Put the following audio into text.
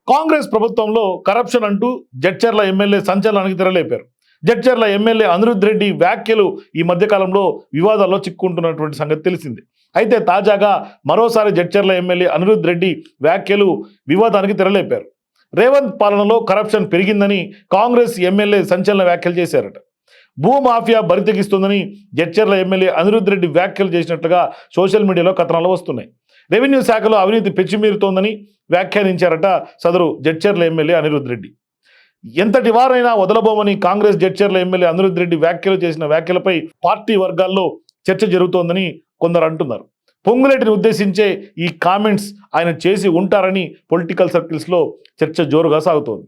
కాంగ్రెస్ ప్రభుత్వంలో కరప్షన్ అంటూ Jadcherla MLA సంచలనానికి తెరలేపారు. Jadcherla MLA Anirudh Reddy వ్యాఖ్యలు ఈ మధ్యకాలంలో వివాదాల్లో చిక్కుంటున్నటువంటి సంగతి తెలిసింది. అయితే తాజాగా మరోసారి జడ్చర్ల ఎమ్మెల్యే అనిరుద్ రెడ్డి వ్యాఖ్యలు వివాదానికి తెరలేపారు. రేవంత్ పాలనలో కరప్షన్ పెరిగిందని కాంగ్రెస్ ఎమ్మెల్యే సంచలన వ్యాఖ్యలు చేశారట. భూమాఫియా బరితెగిస్తుందని జడ్చర్ల ఎమ్మెల్యే అనిరుద్ రెడ్డి వ్యాఖ్యలు చేసినట్లుగా సోషల్ మీడియాలో కథనాలు వస్తున్నాయి. రెవెన్యూ శాఖలో అవినీతి పెచ్చిమీరుతోందని వ్యాఖ్యానించారట సదరు జడ్చర్ల ఎమ్మెల్యే అనిరుద్ రెడ్డి. ఎంతటి వారైనా వదలబోమని కాంగ్రెస్ జడ్చర్ల ఎమ్మెల్యే అనిరుద్ రెడ్డి వ్యాఖ్యలు చేసిన వ్యాఖ్యలపై పార్టీ వర్గాల్లో చర్చ జరుగుతోందని కొందరు అంటున్నారు. పొంగులేటిని ఉద్దేశించే ఈ కామెంట్స్ ఆయన చేసి ఉంటారని పొలిటికల్ సర్కిల్స్లో చర్చ జోరుగా సాగుతోంది.